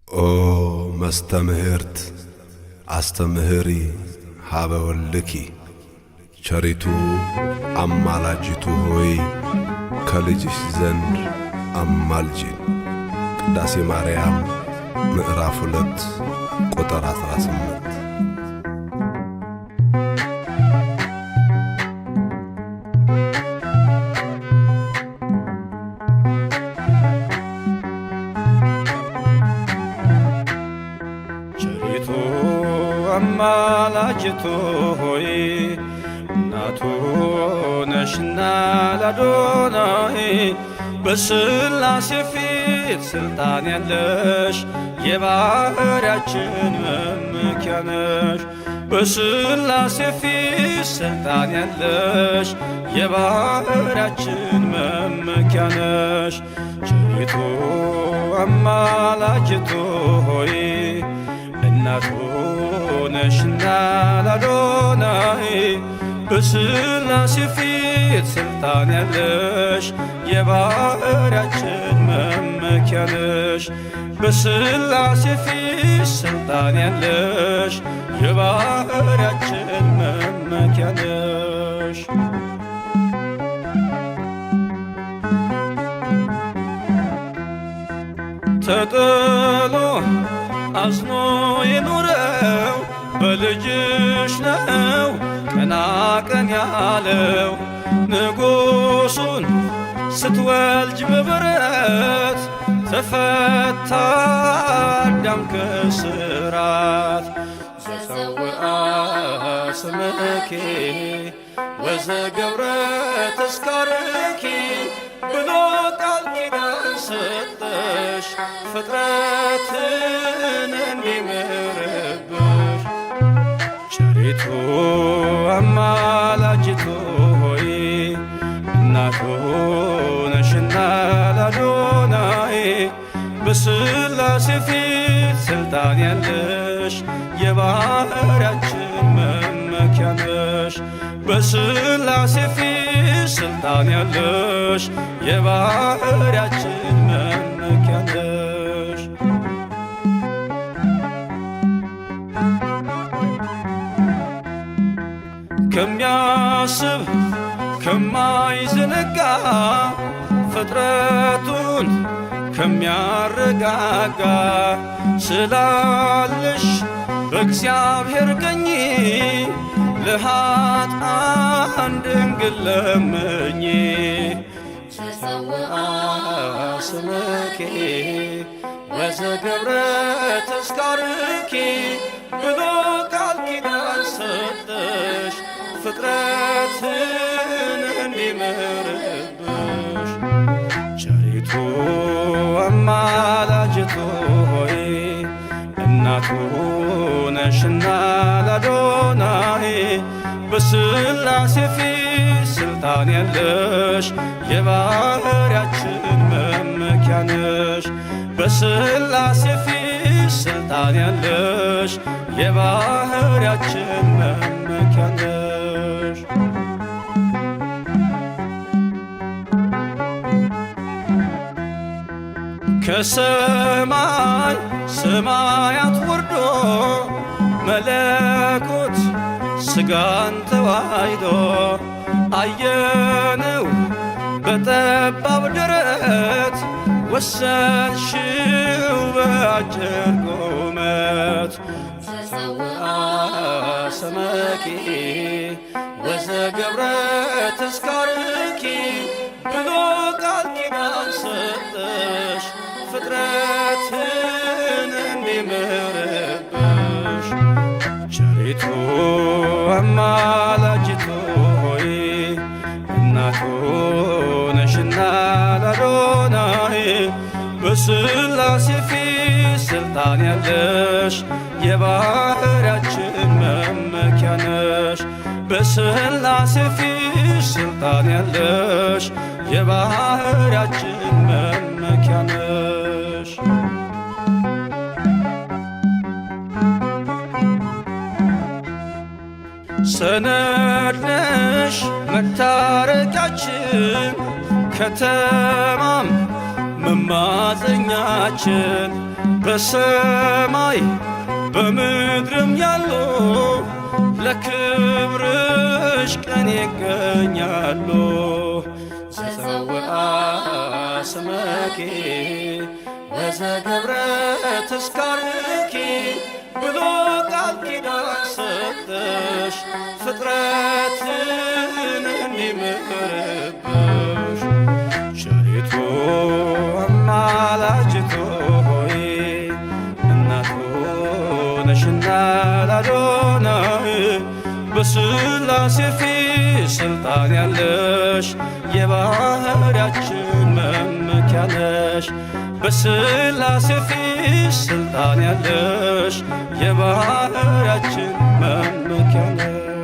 ኦ መስተምህርት አስተምህሪ ሀበ ወልድኪ ቸሪቱ አማላጅቱ ሆይ ከልጅሽ ዘንድ አማልጂን። ቅዳሴ ማርያም ምዕራፍ 2 ቁጥር 18። ቸሪቱ አማላጅቱ ሆይ እናቱ ነሽና ለአዶናይ በሥላሴ ፊት ሥልጣን ያለሽ የባሕርያችን መመኪያ ነሽ። በሥላሴ ፊት ሥልጣን ያለሽ የባሕርያችን መመኪያ ነሽ። ቸሪቱ አማላጅቱ ሆይ እናቱ ነሽና ለአዶናይ በሥላሴ ፊት ሥልጣን ያለሽ የባሕርያችን መመኪያ ነሽ። በሥላሴ ፊት ሥልጣን ያለሽ የባሕርያችን መመኪያ ነሽ። ተጥሎ አዝኖ የኖረው በልጅሽ ነው ቀና ቀን ያለው። ንጉሡን ስትወልጅ በበረት ተፈታ አዳም ከስራት። ዘፀውአ ስምኪ ወዘገብረ ተስካርኪ ብሎ ቃል ኪዳን ሰጠሽ ፍጥረትን እንዲምርብሽ። ቸሪቱ አማላጅቱ ሆይ እናቱ ነሽና ለአዶናይ በሥላሴ ፊት ሥልጣን ያለሽ የባሕርያችን መመኪያ ነሽ። በሥላሴ ፊት ሥልጣን ያለሽ የባሕርያችን መመኪያ ነሽ። ከሚያስብ ከማይዘነጋ ፍጥረቱን ከሚያረጋጋ ስላለሽ በእግዚአብሔር ቀኝ ለኃጥአን ድንግል ለምኚ። ዘፀውአ ስምኪ ወዘገብረ ተስካርኪ ብሎ ቃል ኪዳን ሰጠሽ ፍጥረትን እንዲምርብሽ። ቸሪቱ አማላጅቱ ሆይ እናቱ ነሽና ለአዶናይ በሥላሴ ፊት ሥልጣን ያለሽ የባሕርያችን መመኪያ ነሽ። በሥላሴ ፊት ሥልጣን ያለሽ የባሕርያችን መመኪያ ነሽ። ከሰማይ ሰማያት ወርዶ መለኮት ሥጋን ተዋሕዶ አየነው በጠባብ ደረት ወሰንሽው በአጭር ቁመት። ዘፀውአ ስምኪ ወዘገብረ ተስካርኪ ብሎ ቃል ኪዳን ሰጠሽ ፍጥረትን እንዲምርብሽ። ቸሪቱ አማላጅቱ ሆይ እናቱ ነሽና ለአዶናይ በሥላሴ ፊት ሥልጣን ያለሽ የባሕርያችን መመኪያ ነሽ። በሥላሴ ፊት ሥልጣን ያለሽ የባሕርያችን መመኪያ ነሽ። ሰነድ ነሽ መታረቂያችን ከተማም መማፀኛችን በሰማይ በምድርም ያሉ ለክብርሽ ቀን ይገኛሉ። ዘፀውአ ስመኪ ወዘገብረ ተስካርኪ ብሎ ቃል ኪዳን ሰጠሽ ፍጥረትን እንዲምርብሽ። ቸሪቱ አማላጅቱ ሆይ እናቱ ነሽና ላዶናይ በሥላሴ ፊት ስልጣን ያለሽ የባህርያችን መመኪያ ነሽ። በሥላሴ ፊት ስልጣን ያለሽ የባህርያችን መመኪያ ነሽ።